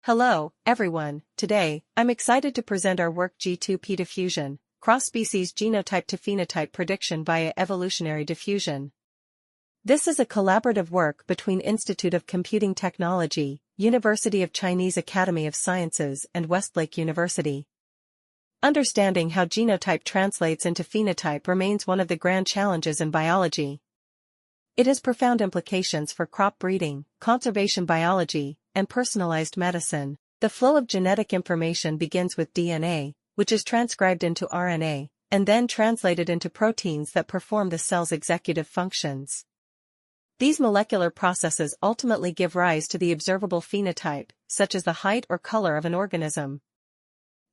Hello, everyone. Today, I'm excited to present our work G2PDiffusion, cross-species genotype-to-phenotype prediction via evolutionary diffusion. This is a collaborative work between Institute of Computing Technology, University of Chinese Academy of Sciences and Westlake University. Understanding how genotype translates into phenotype remains one of the grand challenges in biology. It has profound implications for crop breeding, conservation biology, and personalized medicine. The flow of genetic information begins with DNA, which is transcribed into RNA, and then translated into proteins that perform the cell's executive functions. These molecular processes ultimately give rise to the observable phenotype, such as the height or color of an organism.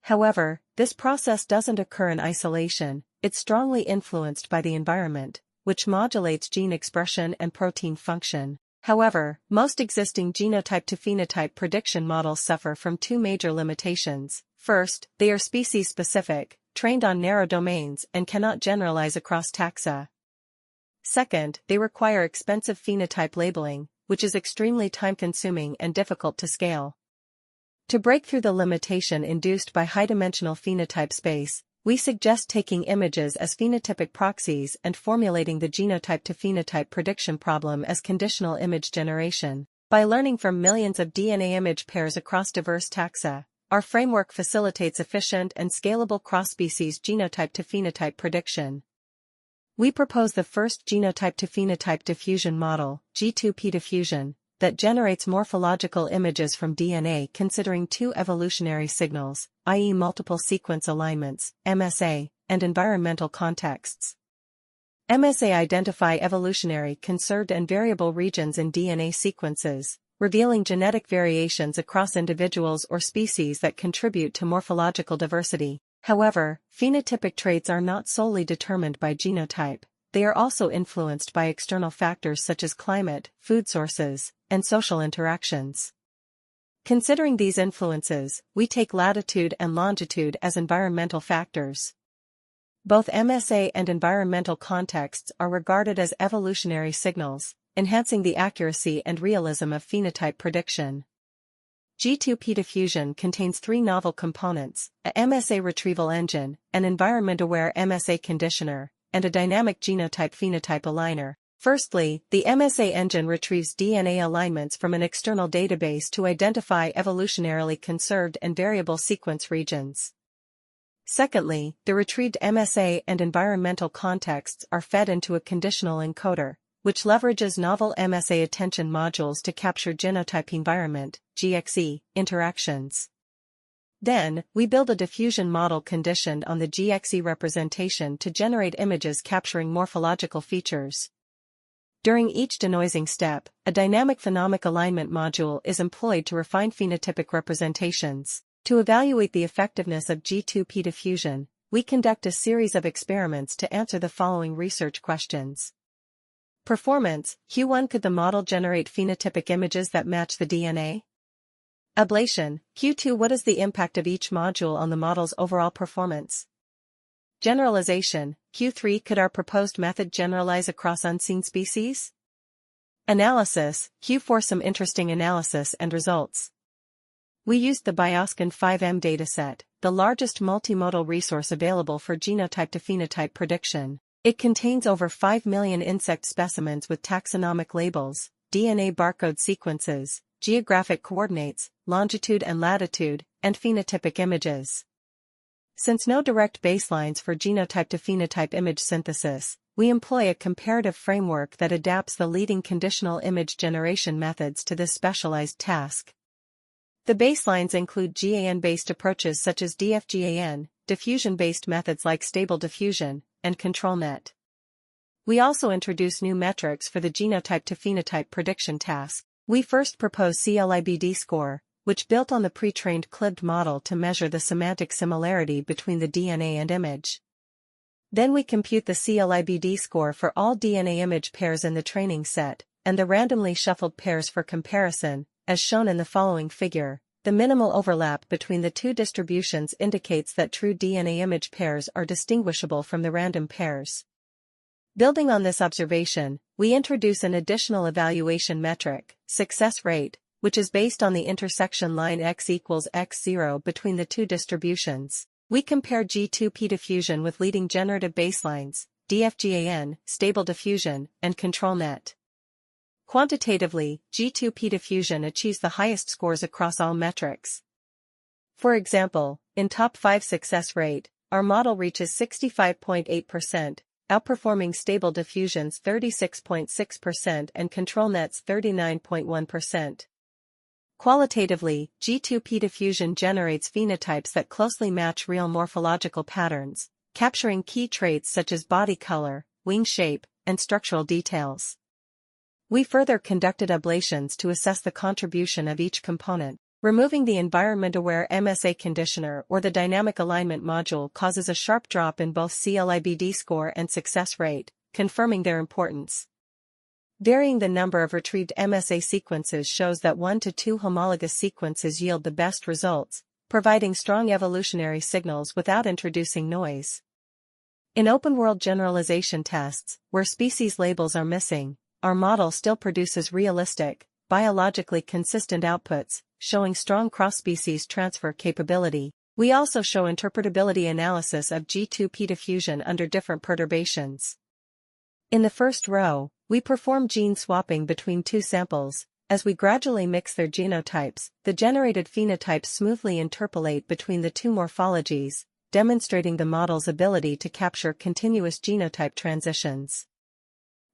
However, this process doesn't occur in isolation. It's strongly influenced by the environment, which modulates gene expression and protein function. However, most existing genotype-to-phenotype prediction models suffer from two major limitations. First, they are species-specific, trained on narrow domains, and cannot generalize across taxa. Second, they require expensive phenotype labeling, which is extremely time-consuming and difficult to scale. To break through the limitation induced by high-dimensional phenotype space, we suggest taking images as phenotypic proxies and formulating the genotype-to-phenotype prediction problem as conditional image generation. By learning from millions of DNA image pairs across diverse taxa, our framework facilitates efficient and scalable cross-species genotype-to-phenotype prediction. We propose the first genotype-to-phenotype diffusion model, G2PDiffusion, that generates morphological images from DNA considering two evolutionary signals, i.e. multiple sequence alignments, MSA, and environmental contexts. MSA identify evolutionary conserved and variable regions in DNA sequences, revealing genetic variations across individuals or species that contribute to morphological diversity. However, phenotypic traits are not solely determined by genotype. They are also influenced by external factors such as climate, food sources, and social interactions. Considering these influences, we take latitude and longitude as environmental factors. Both MSA and environmental contexts are regarded as evolutionary signals, enhancing the accuracy and realism of phenotype prediction. G2PDiffusion contains three novel components: a MSA retrieval engine, an environment-aware MSA conditioner, and a dynamic genotype-phenotype aligner. Firstly, the MSA engine retrieves DNA alignments from an external database to identify evolutionarily conserved and variable sequence regions. Secondly, the retrieved MSA and environmental contexts are fed into a conditional encoder, which leverages novel MSA attention modules to capture genotype environment (GXE) interactions. Then, we build a diffusion model conditioned on the GXE representation to generate images capturing morphological features. During each denoising step, a dynamic phenomic alignment module is employed to refine phenotypic representations. To evaluate the effectiveness of G2PDiffusion, we conduct a series of experiments to answer the following research questions. Performance: Q1, could the model generate phenotypic images that match the DNA? Ablation: Q2, what is the impact of each module on the model's overall performance? Generalization: Q3, could our proposed method generalize across unseen species? Analysis: Q4, some interesting analysis and results. We used the Bioscan 5M dataset, the largest multimodal resource available for genotype-to-phenotype prediction. It contains over 5 million insect specimens with taxonomic labels, DNA barcode sequences, geographic coordinates, longitude and latitude, and phenotypic images. Since no direct baselines for genotype-to-phenotype image synthesis, we employ a comparative framework that adapts the leading conditional image generation methods to this specialized task. The baselines include GAN-based approaches such as DFGAN, diffusion-based methods like stable diffusion, and ControlNet. We also introduce new metrics for the genotype-to-phenotype prediction task. We first propose CLIBD score, which built on the pre-trained CLIBD model to measure the semantic similarity between the DNA and image. Then we compute the CLIBD score for all DNA image pairs in the training set, and the randomly shuffled pairs for comparison, as shown in the following figure. The minimal overlap between the two distributions indicates that true DNA image pairs are distinguishable from the random pairs. Building on this observation, we introduce an additional evaluation metric, success rate, which is based on the intersection line x equals x0 between the two distributions. We compare G2P diffusion with leading generative baselines, DFGAN, stable diffusion, and ControlNet. Quantitatively, G2P diffusion achieves the highest scores across all metrics. For example, in top 5 success rate, our model reaches 65.8%, outperforming stable diffusion's 36.6% and ControlNet's 39.1%. Qualitatively, G2P diffusion generates phenotypes that closely match real morphological patterns, capturing key traits such as body color, wing shape, and structural details. We further conducted ablations to assess the contribution of each component. Removing the environment-aware MSA conditioner or the dynamic alignment module causes a sharp drop in both CLIBD score and success rate, confirming their importance. Varying the number of retrieved MSA sequences shows that 1 to 2 homologous sequences yield the best results, providing strong evolutionary signals without introducing noise. In open-world generalization tests, where species labels are missing, our model still produces realistic, biologically consistent outputs, showing strong cross-species transfer capability. We also show interpretability analysis of G2P diffusion under different perturbations. In the first row, we perform gene swapping between two samples. As we gradually mix their genotypes, the generated phenotypes smoothly interpolate between the two morphologies, demonstrating the model's ability to capture continuous genotype transitions.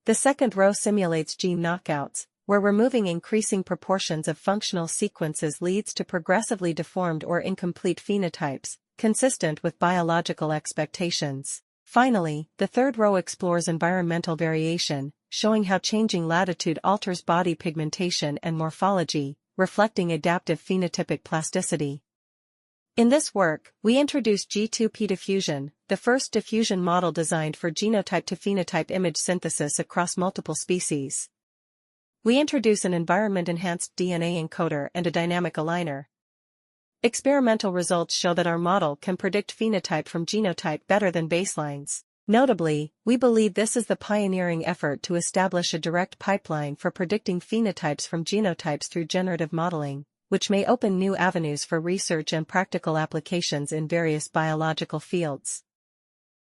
The second row simulates gene knockouts, where removing increasing proportions of functional sequences leads to progressively deformed or incomplete phenotypes, consistent with biological expectations. Finally, the third row explores environmental variation, showing how changing latitude alters body pigmentation and morphology, reflecting adaptive phenotypic plasticity. In this work, we introduced G2P diffusion, the first diffusion model designed for genotype-to-phenotype image synthesis across multiple species. We introduce an environment-enhanced DNA encoder and a dynamic aligner. Experimental results show that our model can predict phenotype from genotype better than baselines. Notably, we believe this is the pioneering effort to establish a direct pipeline for predicting phenotypes from genotypes through generative modeling, which may open new avenues for research and practical applications in various biological fields.